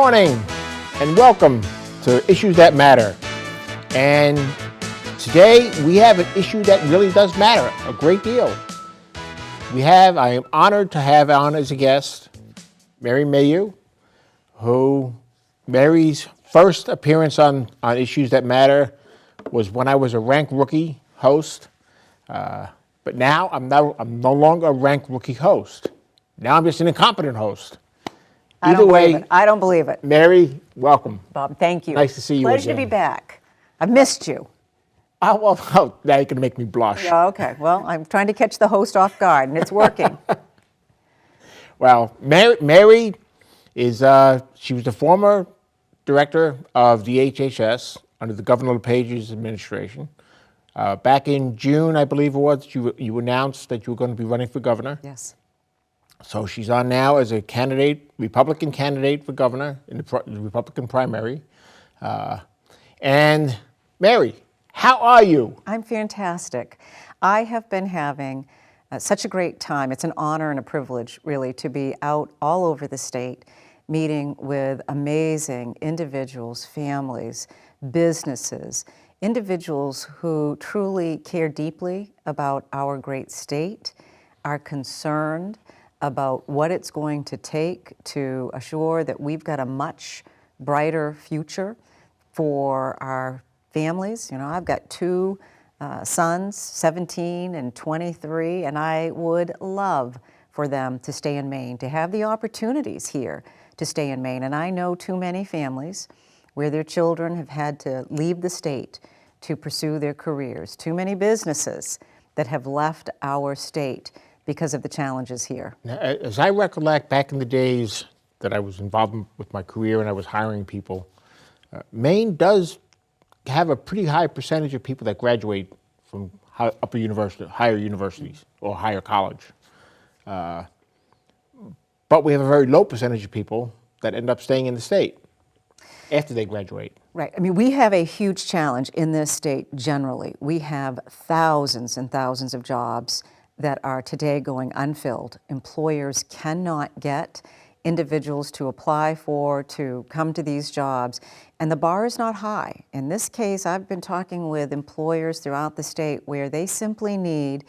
morning and welcome to Issues That Matter. And today we have an issue that really does matter a great deal. I am honored to have on as a guest Mary Mayhew, Mary's first appearance on Issues That Matter was when I was a ranked rookie host. But now I'm no longer a ranked rookie host. Now I'm just an incompetent host. I don't believe it. I don't believe it. Mary, welcome. Bob, thank you. Nice to see you again. Pleasure to be back. I've missed you. Oh, now you're going to make me blush. Oh, okay. Well, I'm trying to catch the host off guard, and it's working. Well, Mary is, she was the former director of DHHS under the Governor LePage's administration. Back in June, I believe it was, you announced that you were going to be running for governor. Yes. So she's on now as a Republican candidate for governor in the Republican primary. And Mary, how are you? I'm fantastic. I have been having such a great time. It's an honor and a privilege, really, to be out all over the state, meeting with amazing individuals, families, businesses, individuals who truly care deeply about our great state, are concerned about what it's going to take to assure that we've got a much brighter future for our families. You know, I've got two sons, 17 and 23, and I would love for them to stay in Maine, to have the opportunities here to stay in Maine. And I know too many families where their children have had to leave the state to pursue their careers, too many businesses that have left our state because of the challenges here. Now, as I recollect back in the days that I was involved with my career and I was hiring people, Maine does have a pretty high percentage of people that graduate from higher universities or higher college. But we have a very low percentage of people that end up staying in the state after they graduate. Right. I mean, we have a huge challenge in this state generally. We have thousands and thousands of jobs that are today going unfilled. Employers cannot get individuals to apply for, to come to these jobs, and the bar is not high. In this case, I've been talking with employers throughout the state where they simply need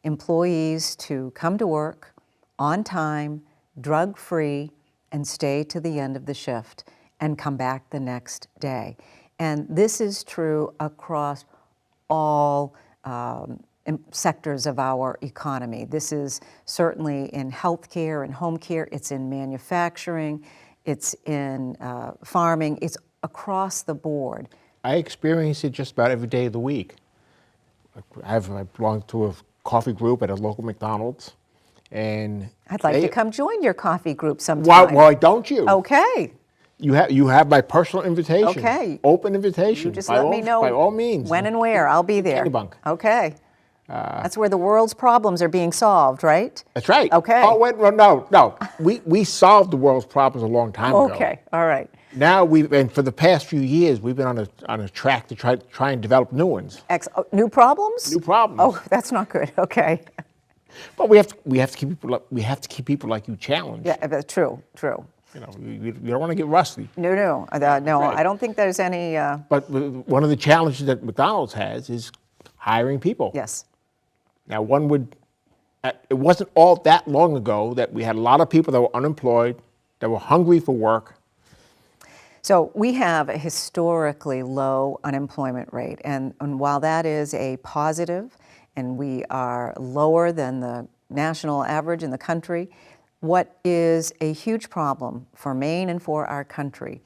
employees to come to work on time, drug-free, and stay to the end of the shift and come back the next day. And this is true across all sectors of our economy. This is certainly in healthcare and home care, it's in manufacturing, it's in farming, it's across the board. I experience it just about every day of the week. I belong to a coffee group at a local McDonald's, and I'd like to come join your coffee group sometime. Why don't you? Okay. You have my personal invitation. Okay. Open invitation. You just let me know by all means. When and where. I'll be there. Kennebunk. Okay. That's where the world's problems are being solved, right? That's right. Okay. Oh, wait, no. We solved the world's problems a long time ago. Okay, all right. Now and for the past few years, we've been on a track to try and develop new ones. New problems? New problems. Oh, that's not good. Okay. But we have to keep people like you challenged. Yeah, that's true. You know, you don't want to get rusty. No. Right. I don't think there's any. But one of the challenges that McDonald's has is hiring people. Yes. Now, it wasn't all that long ago that we had a lot of people that were unemployed, that were hungry for work. So we have a historically low unemployment rate, and while that is a positive, and we are lower than the national average in the country, what is a huge problem for Maine and for our country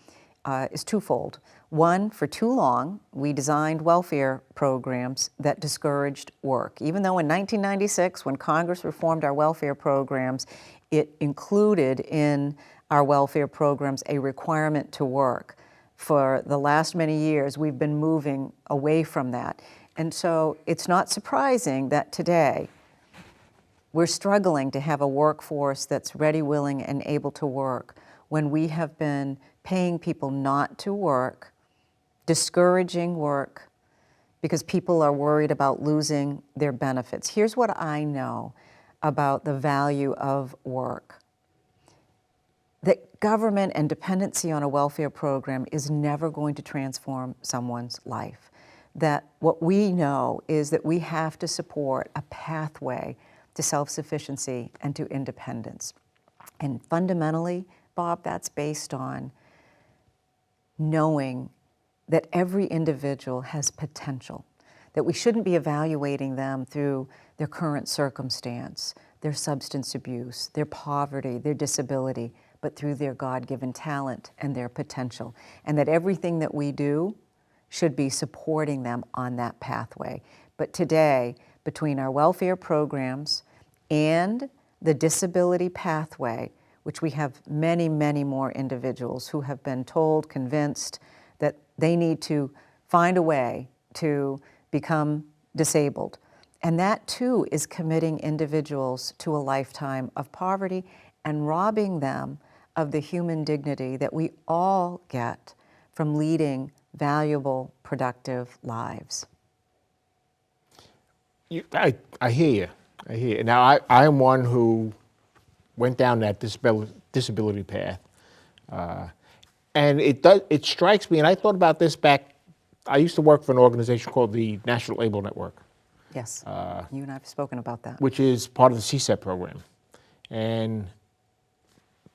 is twofold. One, for too long, we designed welfare programs that discouraged work. Even though in 1996, when Congress reformed our welfare programs, it included in our welfare programs a requirement to work. For the last many years, we've been moving away from that. And so it's not surprising that today we're struggling to have a workforce that's ready, willing, and able to work when we have been paying people not to work, discouraging work, because people are worried about losing their benefits. Here's what I know about the value of work. that government and dependency on a welfare program is never going to transform someone's life. That what we know is that we have to support a pathway to self-sufficiency and to independence. And fundamentally, Bob, that's based on knowing that every individual has potential, that we shouldn't be evaluating them through their current circumstance, their substance abuse, their poverty, their disability, but through their God-given talent and their potential. And that everything that we do should be supporting them on that pathway. But today, between our welfare programs and the disability pathway, which we have many, many more individuals who have been told, convinced that they need to find a way to become disabled. And that too is committing individuals to a lifetime of poverty and robbing them of the human dignity that we all get from leading valuable, productive lives. I hear you. I hear you. Now, I am one who went down that disability path. And it strikes me, and I thought about this back, I used to work for an organization called the National Able Network. Yes, you and I have spoken about that. Which is part of the CSEP program. And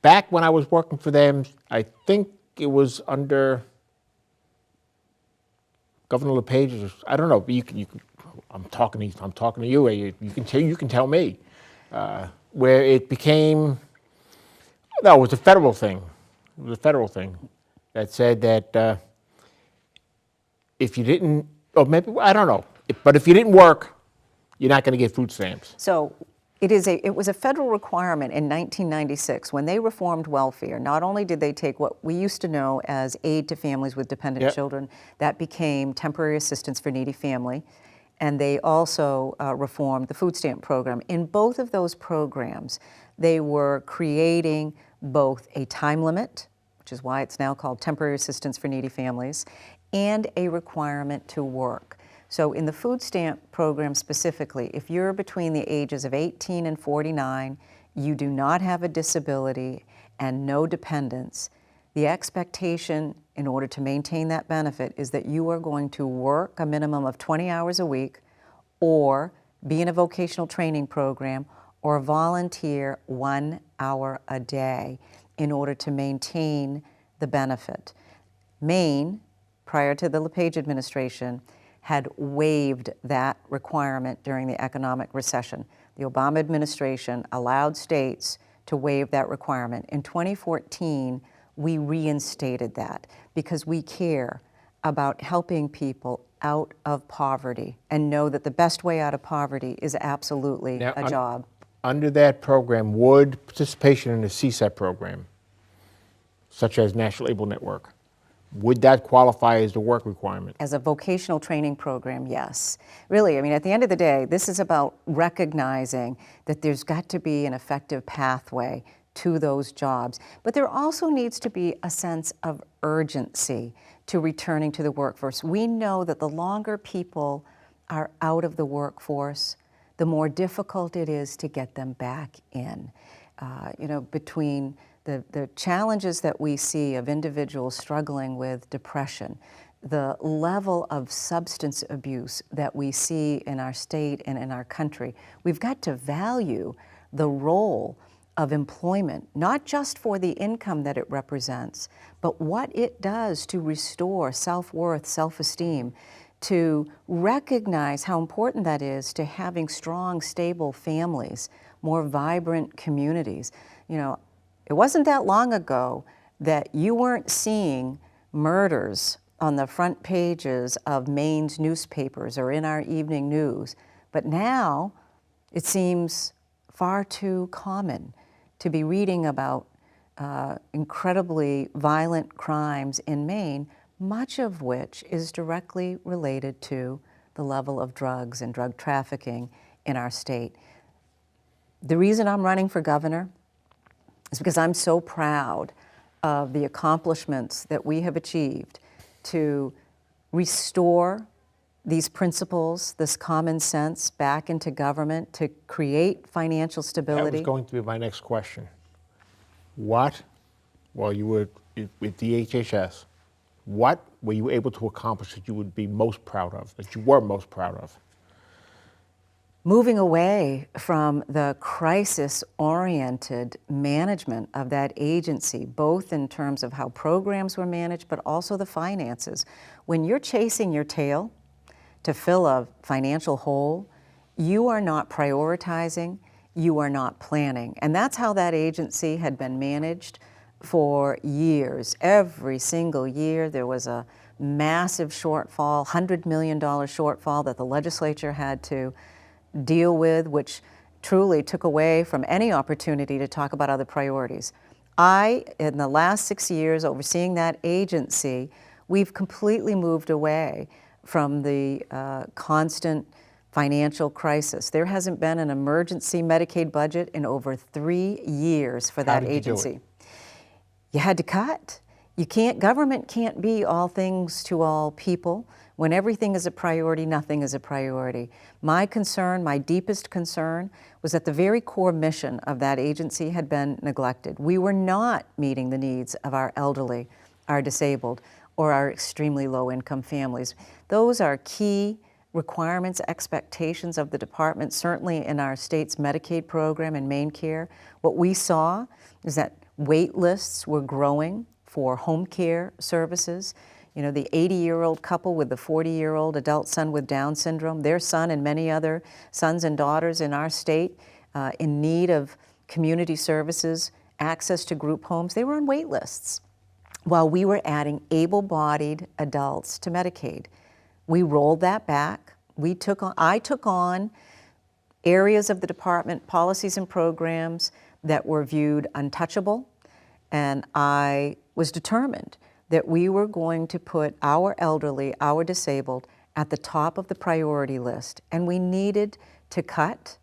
back when I was working for them, I think it was under Governor LePage. I don't know. I'm talking to you. You can tell me. Where it became, no, it was a federal thing. It was a federal thing that said that if you didn't, or maybe, I don't know, but if you didn't work, you're not going to get food stamps. So it was a federal requirement in 1996 when they reformed welfare. Not only did they take what we used to know as aid to families with dependent children, that became temporary assistance for needy family. And they also reformed the food stamp program. In both of those programs, they were creating both a time limit, which is why it's now called temporary assistance for needy families, and a requirement to work. So in the food stamp program specifically, if you're between the ages of 18 and 49, you do not have a disability and no dependents, the expectation in order to maintain that benefit is that you are going to work a minimum of 20 hours a week or be in a vocational training program or volunteer 1 hour a day in order to maintain the benefit. Maine, prior to the LePage administration, had waived that requirement during the economic recession. The Obama administration allowed states to waive that requirement. In 2014, we reinstated that because we care about helping people out of poverty and know that the best way out of poverty is absolutely a job. Under that program, would participation in the CSEP program, such as National Able Network, would that qualify as the work requirement? As a vocational training program, yes. Really, I mean, at the end of the day, this is about recognizing that there's got to be an effective pathway to those jobs. But there also needs to be a sense of urgency to returning to the workforce. We know that the longer people are out of the workforce, the more difficult it is to get them back in. Between the challenges that we see of individuals struggling with depression, the level of substance abuse that we see in our state and in our country, we've got to value the role of employment, not just for the income that it represents, but what it does to restore self-worth, self-esteem, to recognize how important that is to having strong, stable families, more vibrant communities. It wasn't that long ago that you weren't seeing murders on the front pages of Maine's newspapers or in our evening news, but now it seems far too common to be reading about incredibly violent crimes in Maine, much of which is directly related to the level of drugs and drug trafficking in our state. The reason I'm running for governor is because I'm so proud of the accomplishments that we have achieved to restore these principles, this common sense back into government, to create financial stability. That was going to be my next question. What while you were with DHHS, what were you able to accomplish that you would be most proud of, that you were most proud of? Moving away from the crisis-oriented management of that agency, both in terms of how programs were managed, but also the finances. When you're chasing your tail to fill a financial hole, you are not prioritizing, you are not planning. And that's how that agency had been managed for years. Every single year there was a massive shortfall, $100 million shortfall that the legislature had to deal with, which truly took away from any opportunity to talk about other priorities. In the last 6 years, overseeing that agency, we've completely moved away from the constant financial crisis. There hasn't been an emergency Medicaid budget in over 3 years for that agency. You had to cut. Government can't be all things to all people. When everything is a priority, nothing is a priority. My concern, my deepest concern, was that the very core mission of that agency had been neglected. We were not meeting the needs of our elderly, our disabled, or our extremely low-income families. Those are key requirements, expectations of the department, certainly in our state's Medicaid program and Maine Care. What we saw is that wait lists were growing for home care services. You know, the 80-year-old couple with the 40-year-old adult son with Down syndrome, their son and many other sons and daughters in our state in need of community services, access to group homes, they were on wait lists while we were adding able-bodied adults to Medicaid. We rolled that back. I took on areas of the department, policies and programs that were viewed untouchable, and I was determined that we were going to put our elderly, our disabled, at the top of the priority list. And we needed to cut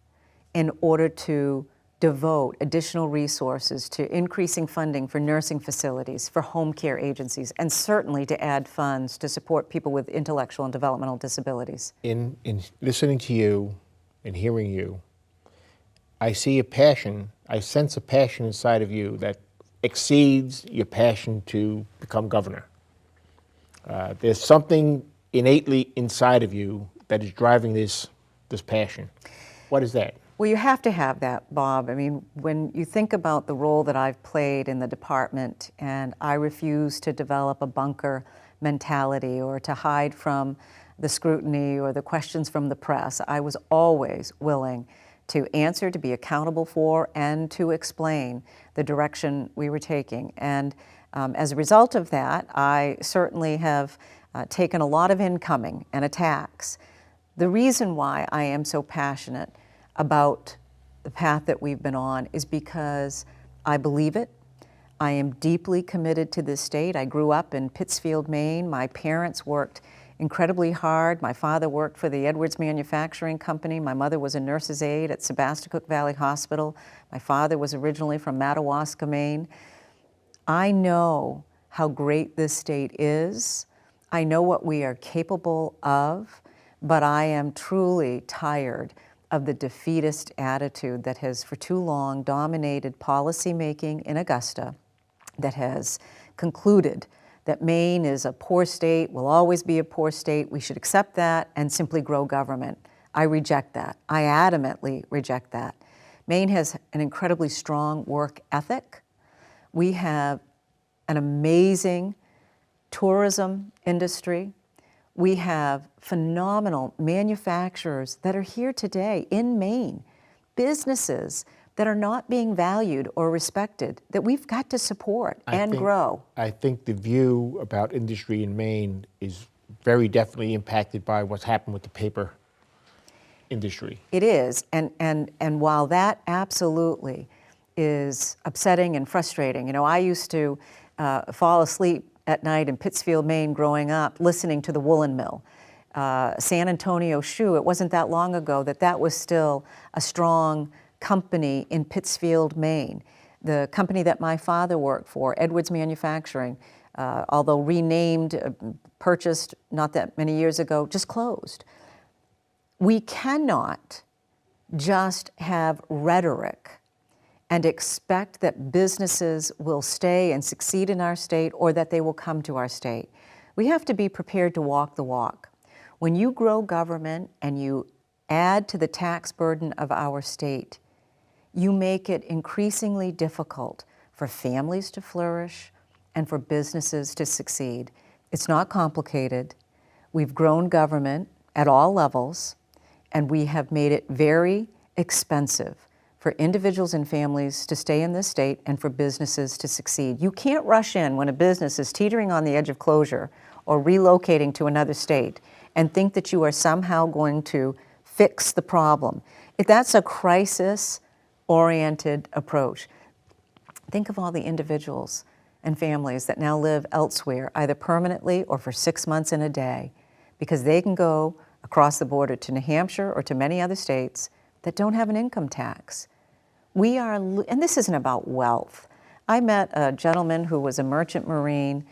in order to devote additional resources to increasing funding for nursing facilities, for home care agencies, and certainly to add funds to support people with intellectual and developmental disabilities. In listening to you and hearing you, I see a passion, I sense a passion inside of you that exceeds your passion to become governor. There's something innately inside of you that is driving this passion. What is that? Well, you have to have that, Bob. I mean, when you think about the role that I've played in the department, and I refuse to develop a bunker mentality or to hide from the scrutiny or the questions from the press, I was always willing to answer, to be accountable for, and to explain the direction we were taking. And as a result of that, I certainly have taken a lot of incoming and attacks. The reason why I am so passionate about the path that we've been on is because I believe it. I am deeply committed to this state. I grew up in Pittsfield, Maine. My parents worked incredibly hard. My father worked for the Edwards Manufacturing Company. My mother was a nurse's aide at Sebasticook Valley Hospital. My father was originally from Madawaska, Maine. I know how great this state is. I know what we are capable of, but I am truly tired of the defeatist attitude that has for too long dominated policymaking in Augusta, that has concluded that Maine is a poor state, will always be a poor state, we should accept that and simply grow government. I reject that. I adamantly reject that. Maine has an incredibly strong work ethic. We have an amazing tourism industry. We have phenomenal manufacturers that are here today in Maine, businesses that are not being valued or respected, that we've got to support and grow. I think the view about industry in Maine is very definitely impacted by what's happened with the paper industry. It is, and while that absolutely is upsetting and frustrating, you know, I used to fall asleep at night in Pittsfield, Maine growing up, listening to the woolen mill. San Antonio Shoe, it wasn't that long ago that was still a strong company in Pittsfield, Maine. The company that my father worked for, Edwards Manufacturing, although renamed, purchased not that many years ago, just closed. We cannot just have rhetoric and expect that businesses will stay and succeed in our state or that they will come to our state. We have to be prepared to walk the walk. When you grow government and you add to the tax burden of our state, you make it increasingly difficult for families to flourish and for businesses to succeed. It's not complicated. We've grown government at all levels, and we have made it very expensive for individuals and families to stay in this state and for businesses to succeed. You can't rush in when a business is teetering on the edge of closure or relocating to another state and think that you are somehow going to fix the problem. If that's a crisis-oriented approach, think of all the individuals and families that now live elsewhere, either permanently or for 6 months and a day, because they can go across the border to New Hampshire or to many other states that don't have an income tax. We are, and this isn't about wealth. I met a gentleman who was a merchant marine.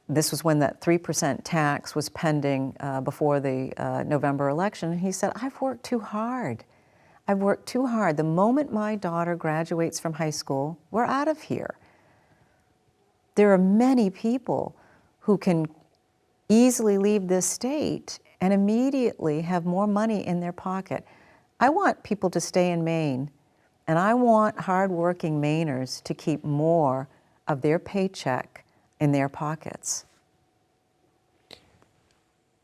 This was when that 3% tax was pending before the November election. And he said, I've worked too hard. I've worked too hard. The moment my daughter graduates from high school, we're out of here. There are many people who can easily leave this state and immediately have more money in their pocket. I want people to stay in Maine, and I want hardworking Mainers to keep more of their paycheck in their pockets.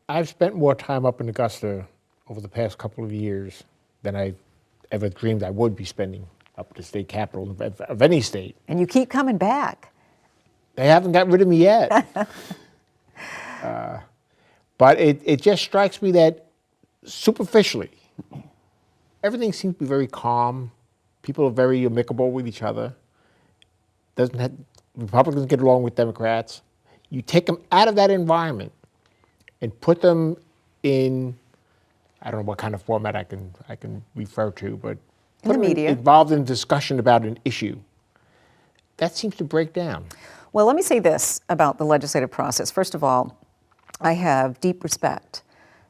I've spent more time up in Augusta over the past couple of years than I ever dreamed I would be spending up at the state capital of any state. And you keep coming back. They haven't got rid of me yet. But it just strikes me that superficially, everything seems to be very calm. People are very amicable with each other. Republicans get along with Democrats. You take them out of that environment and put them in, I don't know what kind of format I can refer to, but in the media, involved in discussion about an issue. That seems to break down. Well, let me say this about the legislative process. First of all, I have deep respect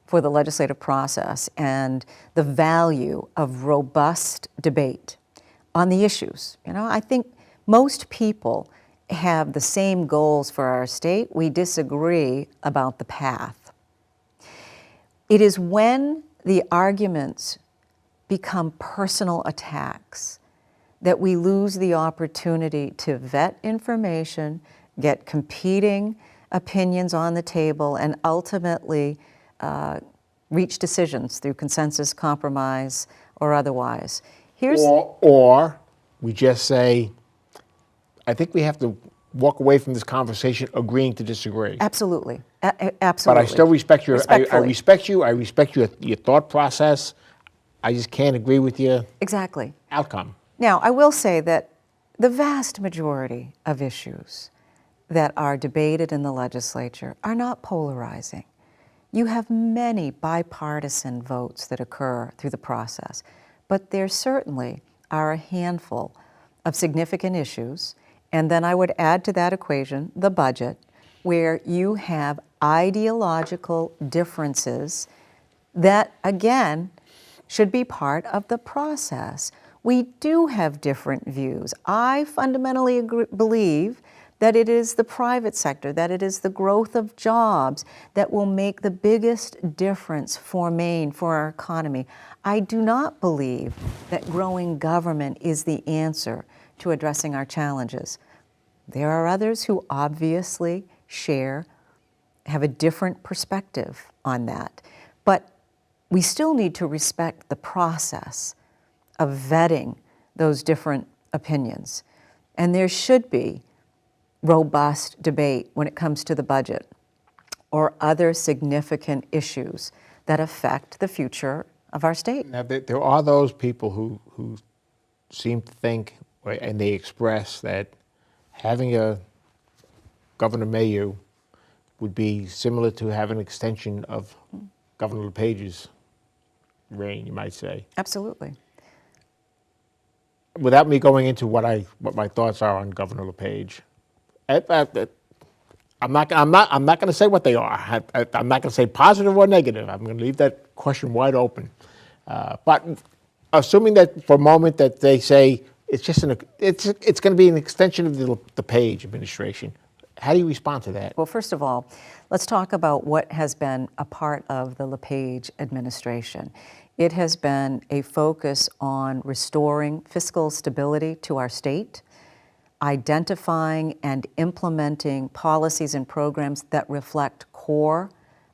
for the legislative process and the value of robust debate on the issues. You know, I think most people have the same goals for our state. We disagree about the path. It is when the arguments become personal attacks that we lose the opportunity to vet information, get competing opinions on the table, and ultimately reach decisions through consensus, compromise, or otherwise. Or we just say, I think we have to walk away from this conversation agreeing to disagree. Absolutely. Absolutely. But I still respect your, I respect you, I respect your thought process. I just can't agree with your outcome. Now, I will say that the vast majority of issues that are debated in the legislature are not polarizing. You have many bipartisan votes that occur through the process, but there certainly are a handful of significant issues. And then I would add to that equation the budget, where you have ideological differences that, again, should be part of the process. We do have different views. I fundamentally believe that it is the private sector, that it is the growth of jobs that will make the biggest difference for Maine, for our economy. I do not believe that growing government is the answer to addressing our challenges. There are others who obviously have a different perspective on that. But we still need to respect the process of vetting those different opinions. And there should be robust debate when it comes to the budget or other significant issues that affect the future of our state. Now, there are those people who seem to think, and they express, that having a Governor Mayhew would be similar to having an extension of Governor LePage's reign, you might say. Absolutely. Without me going into what my thoughts are on Governor LePage, I'm not going to say what they are. I'm not going to say positive or negative. I'm going to leave that question wide open. But assuming that for a moment that they say it's just it's going to be an extension of the Page administration. How do you respond to that? Well, first of all, let's talk about what has been a part of the LePage administration. It has been a focus on restoring fiscal stability to our state, identifying and implementing policies and programs that reflect core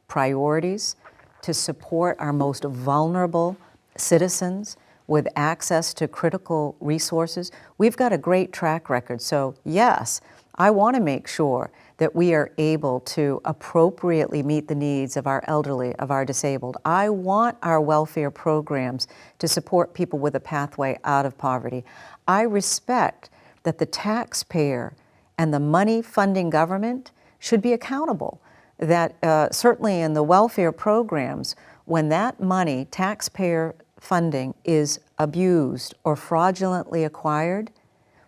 priorities to support our most vulnerable citizens with access to critical resources. We've got a great track record. So yes, I want to make sure that we are able to appropriately meet the needs of our elderly, of our disabled. I want our welfare programs to support people with a pathway out of poverty. I respect that the taxpayer and the money funding government should be accountable. That certainly in the welfare programs, when that money, taxpayer funding, is abused or fraudulently acquired,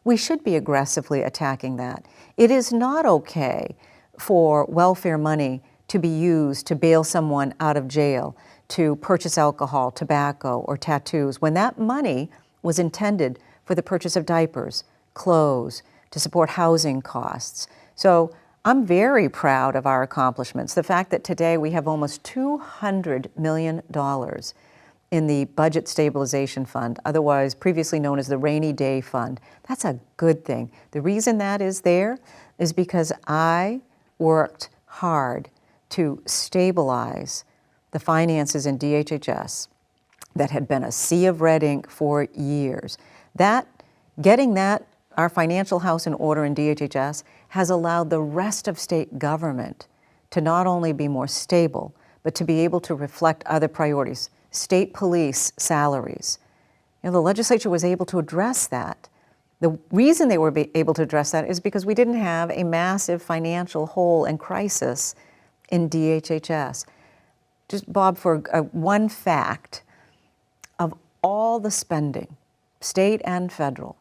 we should be aggressively attacking that. It is not okay for welfare money to be used to bail someone out of jail, to purchase alcohol, tobacco, or tattoos, when that money was intended for the purchase of diapers, clothes, to support housing costs. So I'm very proud of our accomplishments. The fact that today we have almost $200 million in the Budget Stabilization Fund, otherwise previously known as the Rainy Day Fund. That's a good thing. The reason that is there is because I worked hard to stabilize the finances in DHHS that had been a sea of red ink for years. Getting our financial house in order in DHHS has allowed the rest of state government to not only be more stable, but to be able to reflect other priorities. State police salaries. The legislature was able to address that. The reason they were able to address that is because we didn't have a massive financial hole and crisis in DHHS. Just, Bob, for one fact, of all the spending, state and federal,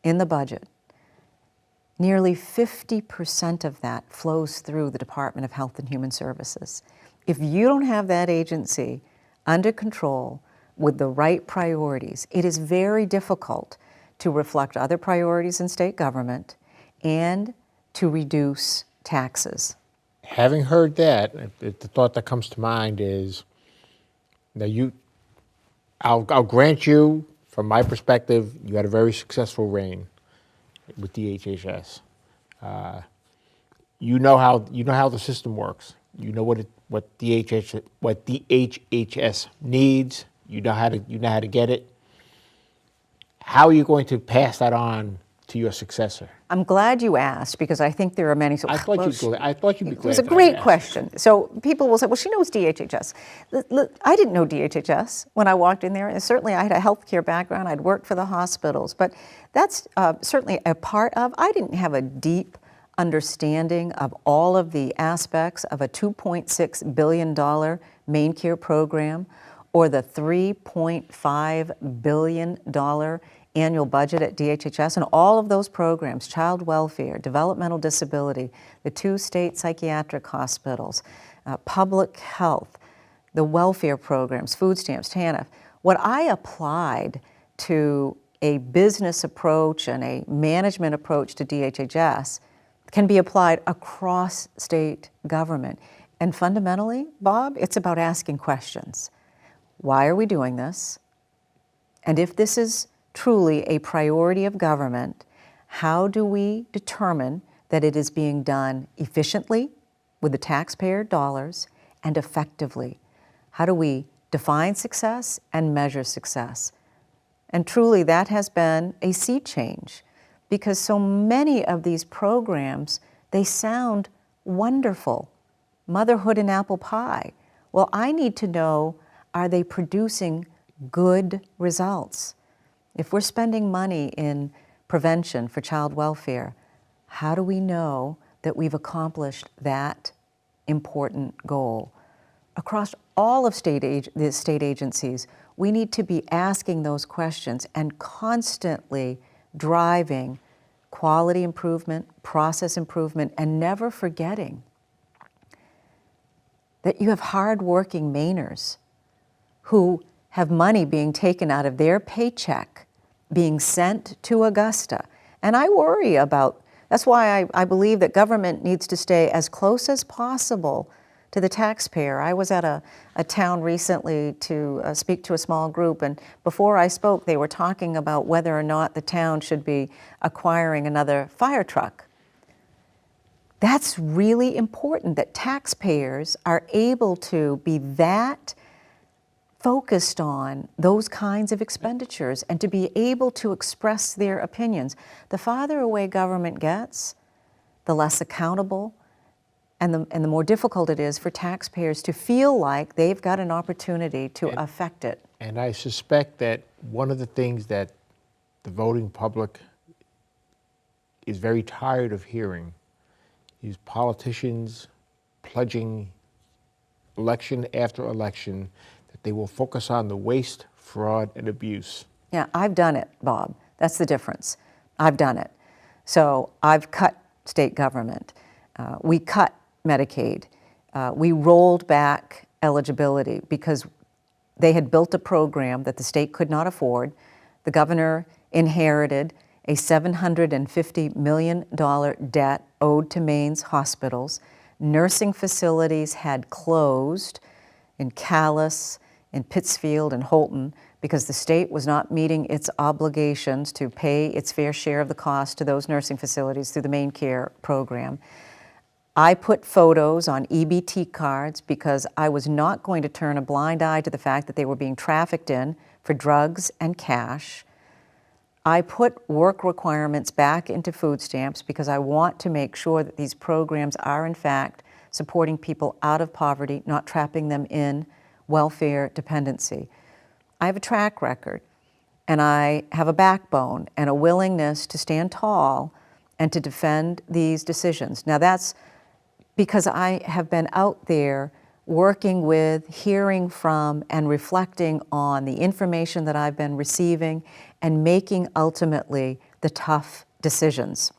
in the budget, nearly 50% of that flows through the Department of Health and Human Services. If you don't have that agency under control with the right priorities, it is very difficult to reflect other priorities in state government and to reduce taxes. Having heard that, the thought that comes to mind is, now I'll grant you, from my perspective, you had a very successful reign with DHHS. You know how the system works. You know what DHHS needs. You know how to get it. How are you going to pass that on to your successor? I'm glad you asked, because I think there are many. I thought you'd be glad. It was a great question. So people will say, well, she knows DHHS. I didn't know DHHS when I walked in there. And certainly I had a healthcare background. I'd worked for the hospitals. But that's certainly a part of. I didn't have a deep understanding of all of the aspects of a $2.6 billion Maine Care program, or the $3.5 billion annual budget at DHHS, and all of those programs, child welfare, developmental disability, the 2 state psychiatric hospitals, public health, the welfare programs, food stamps, TANF. What I applied to a business approach and a management approach to DHHS can be applied across state government. And fundamentally, Bob, it's about asking questions. Why are we doing this? And if this is truly a priority of government, how do we determine that it is being done efficiently with the taxpayer dollars and effectively? How do we define success and measure success? And truly, that has been a sea change, because so many of these programs, they sound wonderful. Motherhood and apple pie. Well, I need to know, are they producing good results? If we're spending money in prevention for child welfare, how do we know that we've accomplished that important goal? Across all of the state agencies, we need to be asking those questions and constantly driving quality improvement, process improvement, and never forgetting that you have hardworking Mainers who have money being taken out of their paycheck being sent to Augusta. And I worry about, that's why I believe that government needs to stay as close as possible to the taxpayer. I was at a town recently to speak to a small group, and before I spoke, they were talking about whether or not the town should be acquiring another fire truck. That's really important, that taxpayers are able to be that focused on those kinds of expenditures and to be able to express their opinions. The farther away government gets, the less accountable and the more difficult it is for taxpayers to feel like they've got an opportunity to affect it. And I suspect that one of the things that the voting public is very tired of hearing is politicians pledging election after election that they will focus on the waste, fraud, and abuse. Yeah, I've done it, Bob. That's the difference. I've done it. So I've cut state government. We cut Medicaid. We rolled back eligibility because they had built a program that the state could not afford. The governor inherited a $750 million debt owed to Maine's hospitals. Nursing facilities had closed in Calais, in Pittsfield, and Holton because the state was not meeting its obligations to pay its fair share of the cost to those nursing facilities through the Maine Care program. I put photos on EBT cards because I was not going to turn a blind eye to the fact that they were being trafficked in for drugs and cash. I put work requirements back into food stamps because I want to make sure that these programs are in fact supporting people out of poverty, not trapping them in welfare dependency. I have a track record, and I have a backbone and a willingness to stand tall and to defend these decisions. Now that's because I have been out there working with, hearing from, and reflecting on the information that I've been receiving and making ultimately the tough decisions.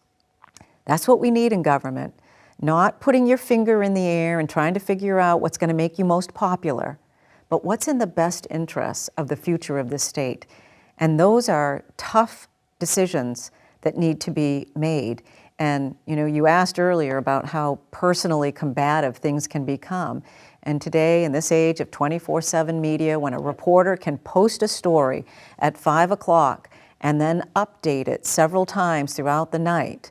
That's what we need in government, not putting your finger in the air and trying to figure out what's going to make you most popular, but what's in the best interests of the future of this state. And those are tough decisions that need to be made. And you asked earlier about how personally combative things can become. And today, in this age of 24/7 media, when a reporter can post a story at 5 o'clock and then update it several times throughout the night,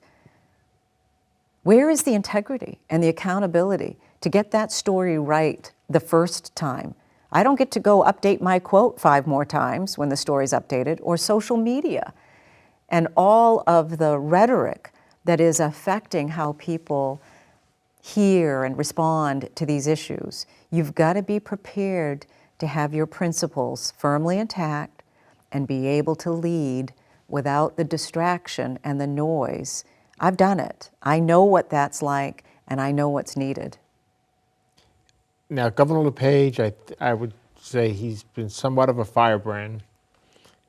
where is the integrity and the accountability to get that story right the first time? I don't get to go update my quote 5 more times when the story's updated, or social media and all of the rhetoric that is affecting how people hear and respond to these issues. You've got to be prepared to have your principles firmly intact and be able to lead without the distraction and the noise. I've done it. I know what that's like, and I know what's needed. Now, Governor LePage, I would say he's been somewhat of a firebrand.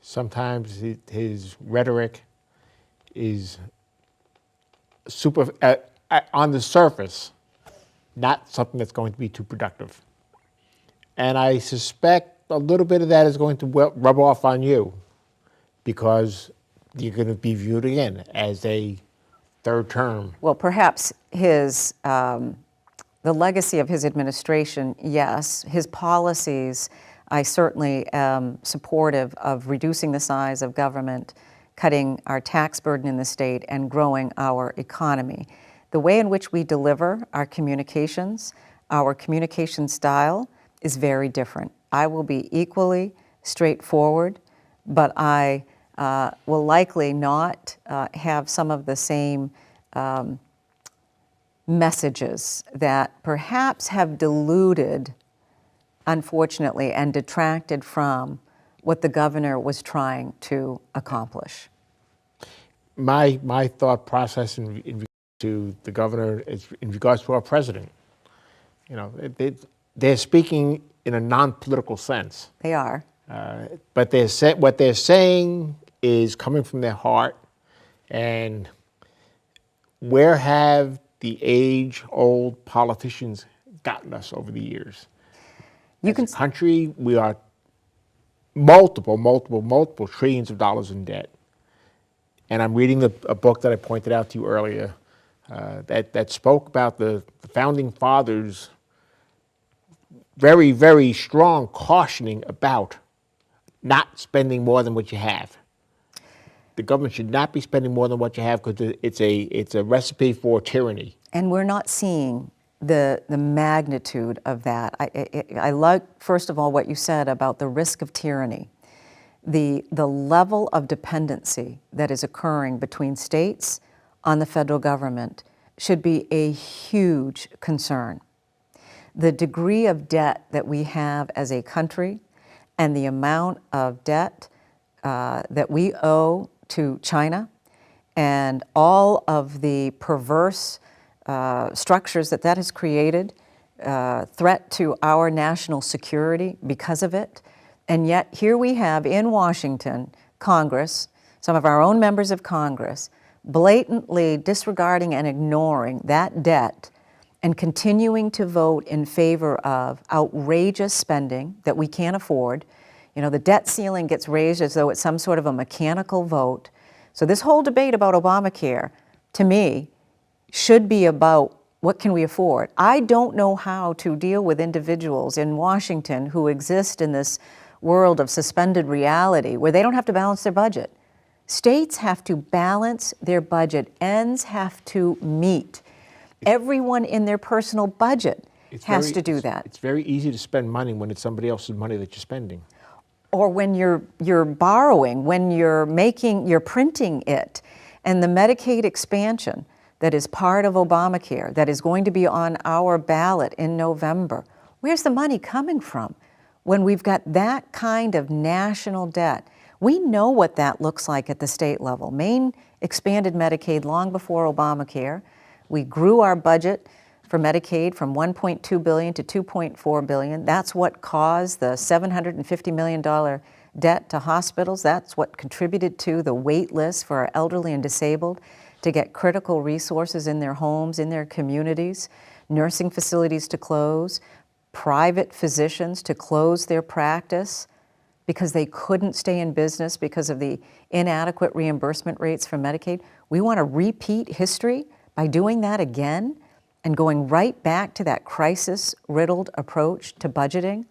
Sometimes his rhetoric is on the surface, not something that's going to be too productive. And I suspect a little bit of that is going to rub off on you because you're going to be viewed again as a third term. Well, perhaps the legacy of his administration, yes. His policies, I certainly am supportive of reducing the size of government, cutting our tax burden in the state, and growing our economy. The way in which we deliver our communication style is very different. I will be equally straightforward, but I will likely not have some of the same messages that perhaps have diluted, unfortunately, and detracted from what the governor was trying to accomplish. My thought process in regards to the governor is in regards to our president. They're speaking in a non-political sense. They are. But what they're saying is coming from their heart. And where have the age-old politicians gotten us over the years? As a country, we are multiple trillions of dollars in debt. And I'm reading a book that I pointed out to you earlier that spoke about the founding fathers very, very strong cautioning about not spending more than what you have. The government should not be spending more than what you have because it's a recipe for tyranny. And we're not seeing the magnitude of that. I like, first of all, what you said about the risk of tyranny. The level of dependency that is occurring between states on the federal government should be a huge concern. The degree of debt that we have as a country and the amount of debt that we owe to China and all of the perverse structures that has created, threat to our national security because of it. And yet here we have in Washington, Congress, some of our own members of Congress, blatantly disregarding and ignoring that debt and continuing to vote in favor of outrageous spending that we can't afford. You know, the debt ceiling gets raised as though it's some sort of a mechanical vote. So this whole debate about Obamacare, to me, should be about what can we afford. I don't know how to deal with individuals in Washington who exist in this world of suspended reality where they don't have to balance their budget. States have to balance their budget. Ends have to meet. Everyone in their personal budget has to do that. It's very easy to spend money when it's somebody else's money that you're spending. Or when you're borrowing, when you're printing it. And the Medicaid expansion that is part of Obamacare, that is going to be on our ballot in November, where's the money coming from when we've got that kind of national debt? We know what that looks like at the state level. Maine expanded Medicaid long before Obamacare. We grew our budget for Medicaid from $1.2 billion to $2.4 billion. That's what caused the $750 million debt to hospitals. That's what contributed to the wait list for our elderly and disabled to get critical resources in their homes, in their communities, nursing facilities to close, private physicians to close their practice because they couldn't stay in business because of the inadequate reimbursement rates for Medicaid. We want to repeat history by doing that again and going right back to that crisis-riddled approach to budgeting?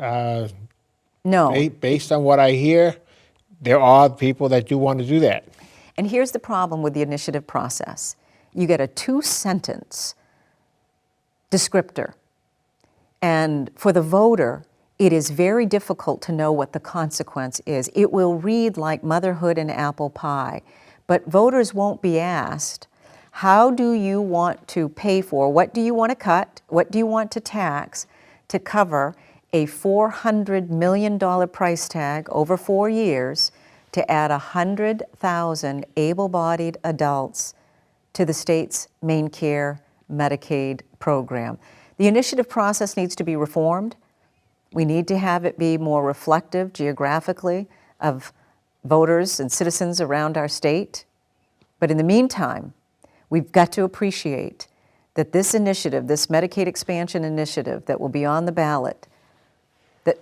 No. Based on what I hear, there are people that do want to do that. And here's the problem with the initiative process. You get a 2-sentence descriptor. And for the voter, it is very difficult to know what the consequence is. It will read like motherhood and apple pie. But voters won't be asked, how do you want to pay for, what do you want to cut, what do you want to tax to cover a $400 million price tag over 4 years to add 100,000 able-bodied adults to the state's MaineCare Medicaid program. The initiative process needs to be reformed. We need to have it be more reflective geographically of voters and citizens around our state. But in the meantime, we've got to appreciate that this initiative, this Medicaid expansion initiative that will be on the ballot, that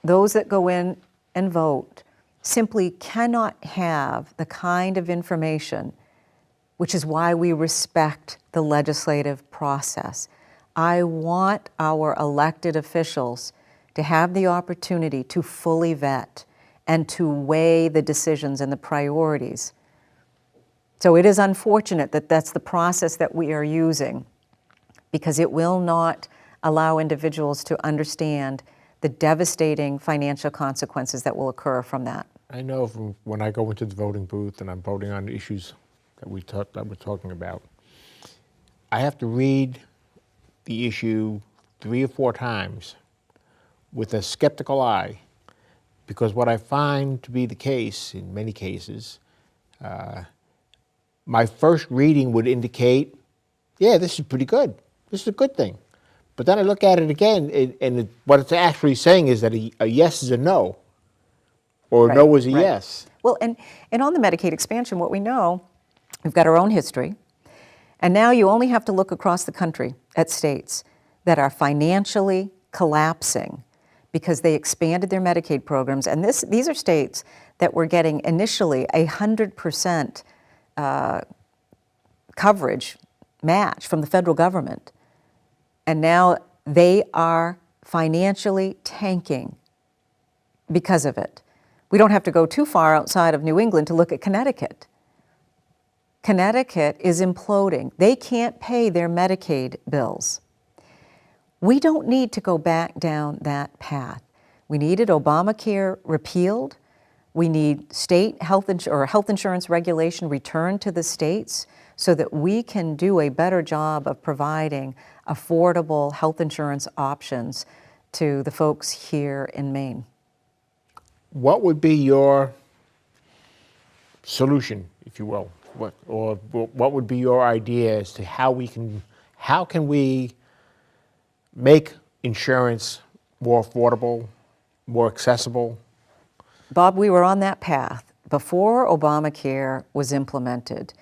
those that go in and vote simply cannot have the kind of information, which is why we respect the legislative process. I want our elected officials to have the opportunity to fully vet and to weigh the decisions and the priorities. So it is unfortunate that that's the process that we are using, because it will not allow individuals to understand the devastating financial consequences that will occur from that. I know from when I go into the voting booth and I'm voting on issues that we're talking about, I have to read the issue 3 or 4 times with a skeptical eye, because what I find to be the case in many cases, my first reading would indicate, yeah, this is pretty good. This is a good thing. But then I look at it again, and what it's actually saying is that a yes is a no, or a no is a yes. Well, and on the Medicaid expansion, what we know, we've got our own history, and now you only have to look across the country at states that are financially collapsing because they expanded their Medicaid programs. And these are states that were getting initially 100% coverage match from the federal government. And now they are financially tanking because of it. We don't have to go too far outside of New England to look at Connecticut. Connecticut is imploding. They can't pay their Medicaid bills. We don't need to go back down that path. We needed Obamacare repealed. We need state health insurance regulation returned to the states so that we can do a better job of providing affordable health insurance options to the folks here in Maine. What would be your solution, if you will? What would be your idea as to how can we make insurance more affordable, more accessible? Bob, we were on that path. Before Obamacare was implemented,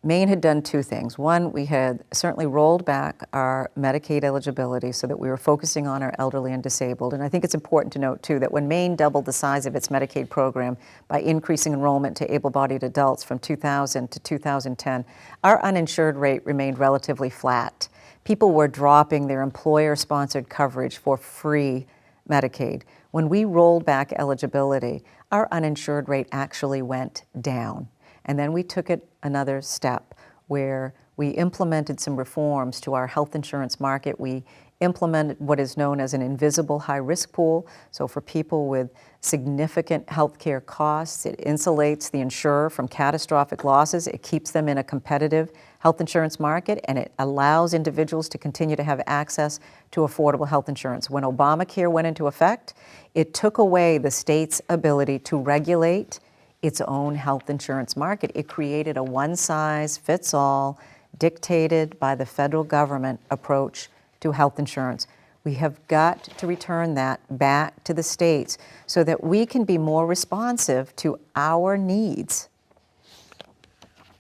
Maine had done two things. One, we had certainly rolled back our Medicaid eligibility so that we were focusing on our elderly and disabled. And I think it's important to note, too, that when Maine doubled the size of its Medicaid program by increasing enrollment to able-bodied adults from 2000 to 2010, our uninsured rate remained relatively flat. People were dropping their employer-sponsored coverage for free Medicaid. When we rolled back eligibility, our uninsured rate actually went down. And then we took it another step where we implemented some reforms to our health insurance market. We implemented what is known as an invisible high-risk pool. So for people with significant health care costs, it insulates the insurer from catastrophic losses. It keeps them in a competitive health insurance market, and it allows individuals to continue to have access to affordable health insurance. When Obamacare went into effect, it took away the state's ability to regulate its own health insurance market. It created a one-size-fits-all, dictated by the federal government approach to health insurance. We have got to return that back to the states so that we can be more responsive to our needs.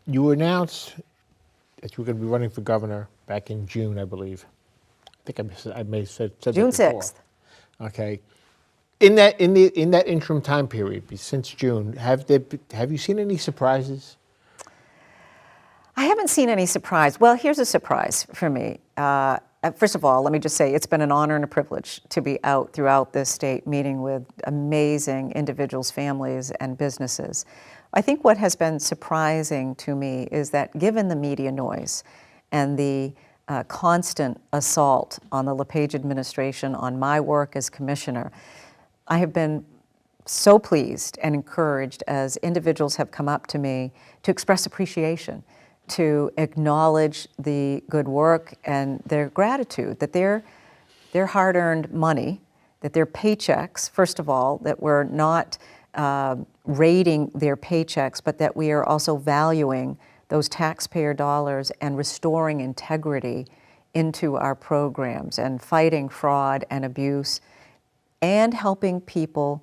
You announced that you were going to be running for governor back in June, I believe. I think I may have said that June before. 6th. Okay. In that interim time period, since June, have you seen any surprises? I haven't seen any surprise. Well, here's a surprise for me. First of all, let me just say it's been an honor and a privilege to be out throughout this state meeting with amazing individuals, families, and businesses. I think what has been surprising to me is that given the media noise and the constant assault on the LePage administration, on my work as commissioner, I have been so pleased and encouraged as individuals have come up to me to express appreciation, to acknowledge the good work and their gratitude that their hard-earned money, that their paychecks, first of all, that we're not raiding their paychecks, but that we are also valuing those taxpayer dollars and restoring integrity into our programs and fighting fraud and abuse and helping people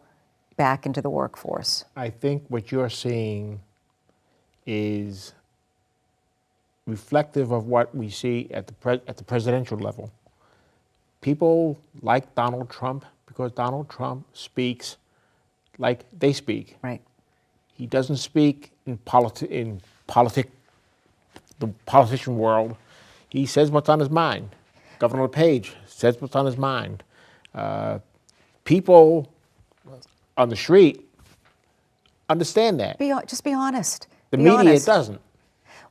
back into the workforce. I think what you're seeing is reflective of what we see at the presidential level. People like Donald Trump because Donald Trump speaks like they speak. Right. He doesn't speak in the politician world. He says what's on his mind. Governor LePage says what's on his mind. People on the street understand that. Just be honest. The Be media honest. doesn't.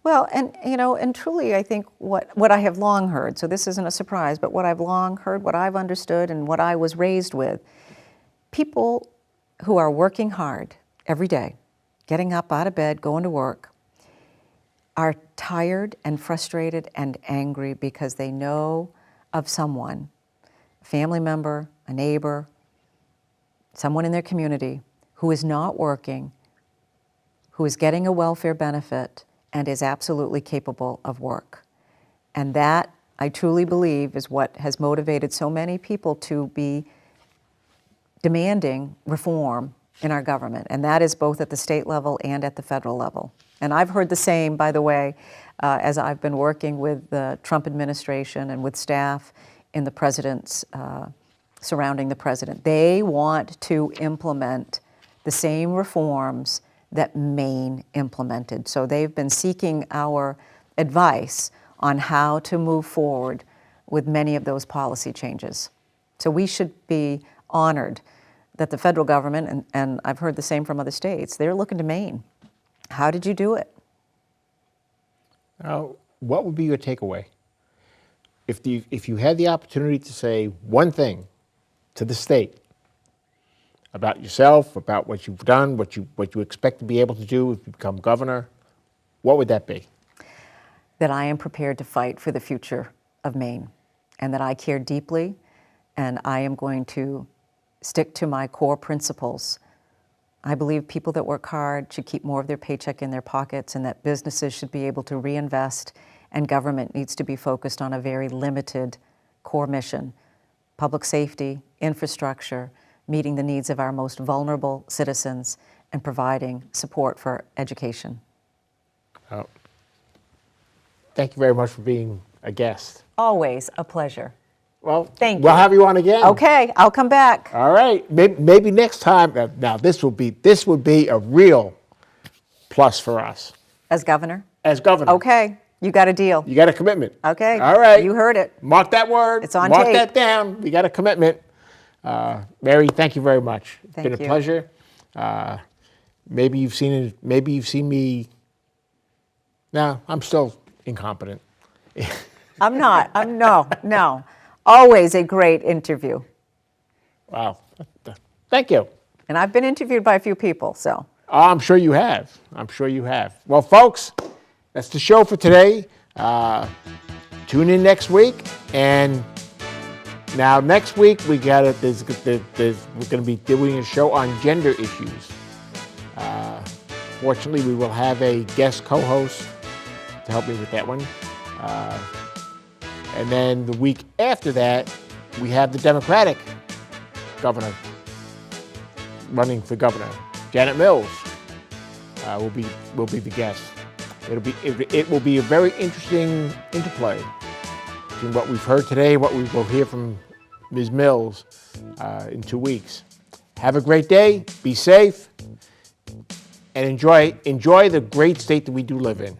Well, and truly, I think what I have long heard, so this isn't a surprise, but what I've long heard, what I've understood, and what I was raised with, people who are working hard every day, getting up out of bed, going to work, are tired and frustrated and angry because they know of someone, a family member, a neighbor, someone in their community who is not working, who is getting a welfare benefit, and is absolutely capable of work. And that, I truly believe, is what has motivated so many people to be demanding reform in our government. And that is both at the state level and at the federal level. And I've heard the same, by the way, as I've been working with the Trump administration and with staff in the president's surrounding the president. They want to implement the same reforms that Maine implemented. So they've been seeking our advice on how to move forward with many of those policy changes. So we should be honored that the federal government, and I've heard the same from other states, they're looking to Maine. How did you do it? What would be your takeaway? If you had the opportunity to say one thing to the state about yourself, about what you've done, what you expect to be able to do if you become governor, what would that be? That I am prepared to fight for the future of Maine, and that I care deeply, and I am going to stick to my core principles. I believe people that work hard should keep more of their paycheck in their pockets, and that businesses should be able to reinvest, and government needs to be focused on a very limited core mission: public safety, infrastructure, meeting the needs of our most vulnerable citizens, and providing support for education. Thank you very much for being a guest. Always a pleasure. Well, Thank you. We'll have you on again. Okay, I'll come back. All right. Maybe next time. Now this would be a real plus for us As governor? as governor. Okay, you got a deal. You got a commitment. Okay. All right. You heard it. Mark that word. It's on Mark tape. that down. We got a commitment. Mary, thank you very much. It's Thank been a you. pleasure. Maybe you've seen it. Maybe you've seen me. No, I'm still incompetent. I'm not. No. Always a great interview. Wow. Thank you. And I've been interviewed by a few people, so. I'm sure you have. Well, folks, that's the show for today. Tune in next week. And now next week, we're going to be doing a show on gender issues. Fortunately, we will have a guest co-host to help me with that one. And then the week after that, we have the Democratic governor running for governor. Janet Mills will be the guest. It will be a very interesting interplay between what we've heard today and what we will hear from Ms. Mills in 2 weeks. Have a great day. Be safe. And enjoy the great state that we do live in.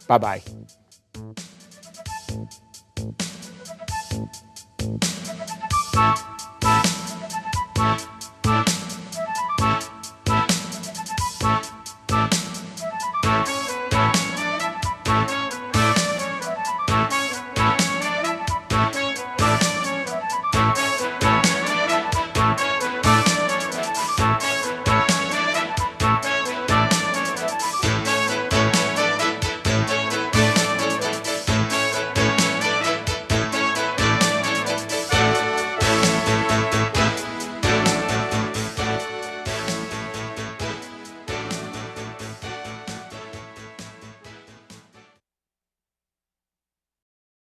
Bye-bye.